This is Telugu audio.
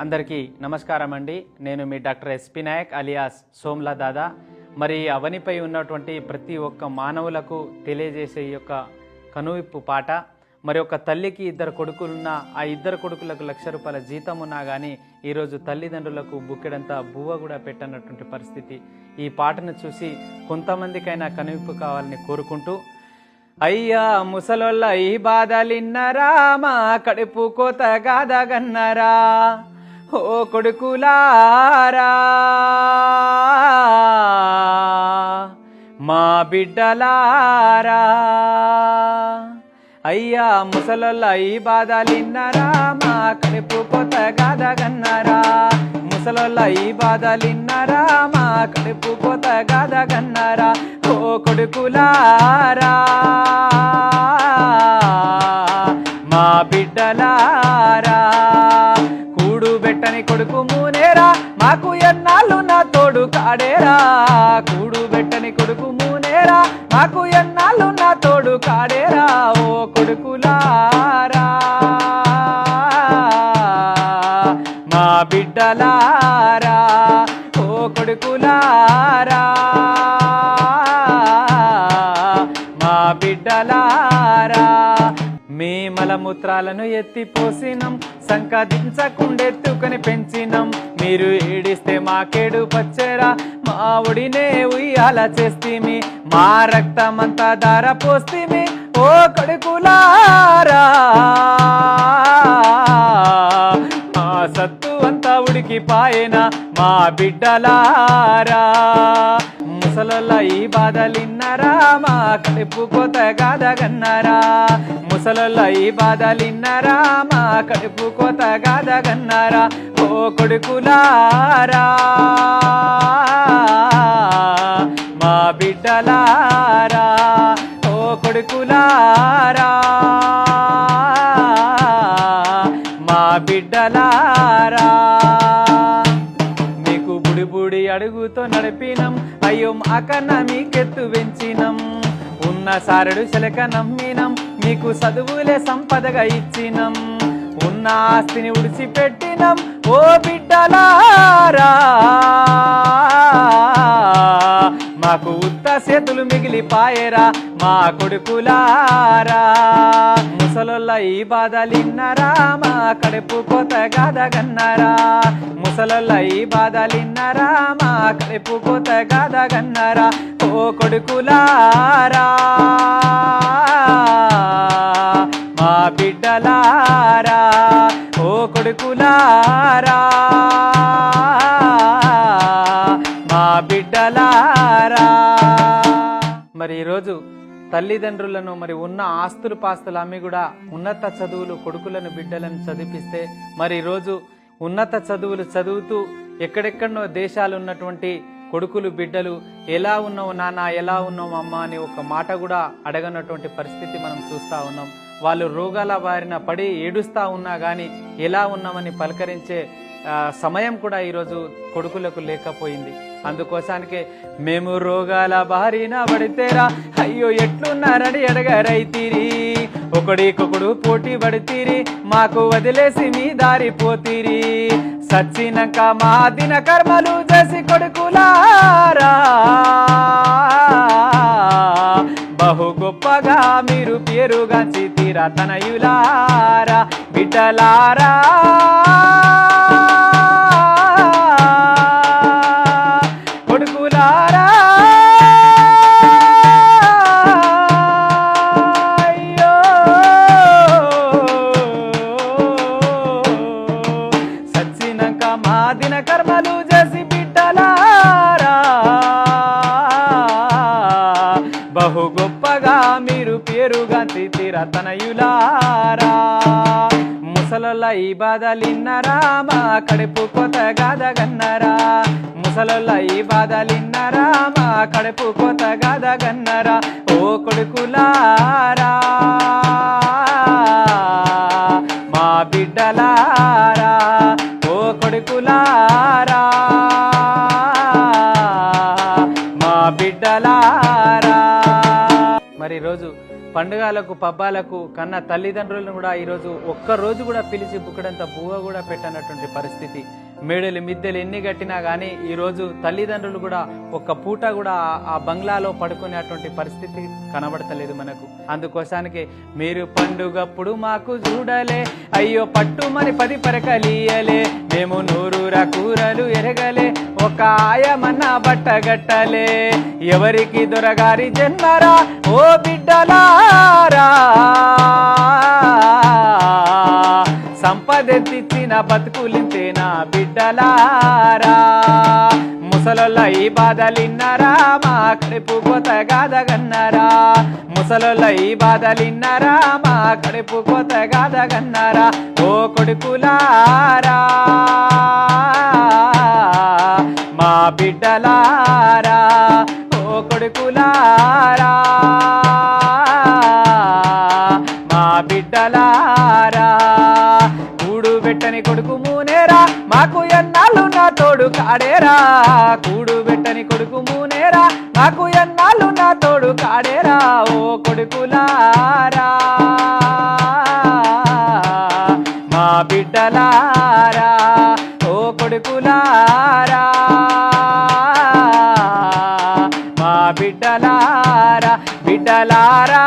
అందరికీ నమస్కారం అండి. నేను మీ doctor SP Nayak alias Somla Dada. మరి అవనిపై ఉన్నటువంటి ప్రతి ఒక్క మానవులకు తెలియజేసే ఈ యొక్క కనువిప్పు పాట. మరి ఒక తల్లికి ఇద్దరు కొడుకులున్న ఆ ఇద్దరు కొడుకులకు ₹1,00,000 జీతం ఉన్నా కానీ ఈరోజు తల్లిదండ్రులకు బుక్కెడంతా బువ్వ కూడా పెట్టనటువంటి పరిస్థితి. ఈ పాటను చూసి కొంతమందికైనా కనువిప్పు కావాలని కోరుకుంటూ, అయ్యా ముసలోళ్ళ ఈ బాధలిన్నరా, మా కడుపు కోత గాదగన్నరా, ఓ కొడుకులారా మా బిడ్డలారా. అయ్యా ముసలోళ్ళ ఈ బాధలిన్నరా, మా కడుపు కోత గాదగన్నరా, ముసలోళ్ళ ఈ బాధలిన్నరా, మా కడుపు కోత గాదగన్నరా, ఓ కొడుకులారా మా బిడ్డలారా. కూడుబెట్టని కొడుకు మూనేరా, మాకు ఎన్నాళ్ళు నా తోడు కాడేరా, కూడుబెట్టని కొడుకు మూనేరా, మాకు ఎన్నాళ్ళు నా తోడు కాడేరా, ఓ కొడుకులారా మా బిడ్డలారా, ఓ కొడుకులారా మా బిడ్డలారా. మీ మలమూత్రాలను ఎత్తిపోసినం, సంకదించకుండెత్తుకొని పెంచినం, మీరు ఏడిస్తే మాకేడు పచ్చెరా, మా ఒడినే ఉయ్యాల చేస్తీమి, మా రక్తమంతా ధార పోస్తీమి, ఓ కొడుకులారా మా సత్తు అంతా ఉడికిపాయెనా, మా బిడ్డలారా. ముసలోళ్ళ ఈ బాధలిన్నరా, మా కడుపు కోత గాదగన్నరా, ముసలోళ్ళ ఈ బాధలిన్నరా, మా కడుపు కోత గాదగన్నరా, ఓ కొడుకులారా మా బిడ్డలారా, ఓ కొడుకులారా మా బిడ్డలారా. మీకు బుడి బుడి అడుగుతో నడిపినం, అయ్యో మాకన్నా మీకెత్తు పెంచినం, ఉన్న సారెడు శిలక నమ్మినం, మీకు చదువులే సంపదగా ఇచ్చినం, ఉన్న ఆస్తిని ఉడిచిపెట్టినం, ఓ బిడ్డలారా మాకు ఉత్త చేతులు మిగిలిపాయరా, మా కొడుకులారా. ముసలోళ్ళ ఈ బాధలిన్నరా, మా కడుపు కోత గాదగన్నరా, ముసలోళ్ళ ఈ బాధలిన్నరా, మా కడుపు కోత గాదగన్నరా, ఓ కొడుకులారా మా బిడ్డలారా, ఓ కొడుకులారా మా బిడ్డలారా. మరి ఈరోజు తల్లిదండ్రులను మరి ఉన్న ఆస్తులు పాస్తులు అమ్మి కూడా ఉన్నత చదువులు కొడుకులను బిడ్డలను చదివిస్తే, మరి ఈరోజు ఉన్నత చదువులు చదువుతూ ఎక్కడెక్కడనో దేశాలు ఉన్నటువంటి కొడుకులు బిడ్డలు ఎలా ఉన్నావు నాన్న, ఎలా ఉన్నావు అమ్మ అని ఒక మాట కూడా అడగనటువంటి పరిస్థితి మనం చూస్తూ ఉన్నాం. వాళ్ళు రోగాల బారిన పడి ఏడుస్తూ ఉన్నా కానీ ఎలా ఉన్నామని పలకరించే సమయం కూడా ఈరోజు కొడుకులకు లేకపోయింది. అందుకోసానికే మేము రోగాల బారిన పడితేరా, అయ్యో ఎట్లున్నారని అడగరైతీరి, ఒకడికొకడు పోటీ పడితీరి, మాకు వదిలేసి మీ దారిపోతీరి, సచ్చినాక మా దిన కర్మలు చేసి కొడుకులారా బహు గొప్పగా మీరు పేరుగాంచి తీరా తనయులారా, బిడ్డలారా కొడుకులారా. అయ్యో సచ్చినాక మా దిన కర్మలు చేసి బిడ్డలారా బహు గొప్పగా మీరు పేరుగాంచి తీరా తనయులారా. ముసలోళ్ళ ఈ బాధలిన్నరా, మా కడుపు కోత గాదగన్నరా, ముసలోళ్ళ ఈ బాధలిన్నరా, మా కడుపు కోత గాదగన్నరా, ఓ కొడుకులారా మా బిడ్డలారా, ఓ కొడుకులారా మా బిడ్డలారా. మరి ఈరోజు పండుగలకు పబ్బాలకు కన్న తల్లిదండ్రులను కూడా ఈరోజు ఒక్కరోజు కూడా పిలిచి బుక్కడంత బువ్వ కూడా పెట్టనటువంటి పరిస్థితి. మేడలు మిద్దెలు ఎన్ని కట్టినా కానీ ఈరోజు తల్లిదండ్రులు కూడా ఒక్క పూట కూడా ఆ బంగ్లాలో పడుకునేటువంటి పరిస్థితి కనబడతలేదు మనకు. అందుకోసానికి మీరు పండుగప్పుడు మాకు చూడలే, అయ్యో పట్టుమని 10 పరకలియలే, మేము 100 కూరలు ఎరగలే, ఒక ఆయమన్న బట్టగట్టలే, ఎవరికి దొరగారి జన్మరా ఓ బిడ్డలారా, సంపదెత్తిచ్చిన బతుకులింతేనా బిడ్డలారా, ముసలొల్ల ఈ బాధలిన్నరా మా కడుపు కోత గాదగన్నరా, ముసలొల్ల ఈ బాధలిన్నరా మా కడుపు కోత గాదగన్నరా, ఓ కొడుకులారా మా బిడ్డలారా, ఓ కొడుకులారా మా బిడ్డలారా, కూడు పెట్టని కొడుకు మూనేరా మాకు ఎన్నాళ్ళు నా తోడు కాడేరా, కూడు పెట్టని కొడుకు మూనేరా మాకు ఎన్నాళ్ళు నా తోడు కాడేరా, ఓ కొడుకులారా మా బిడ్డలారా, ఓ కొడుకులారా మా బిడ్డలారా, బిడ్డలారా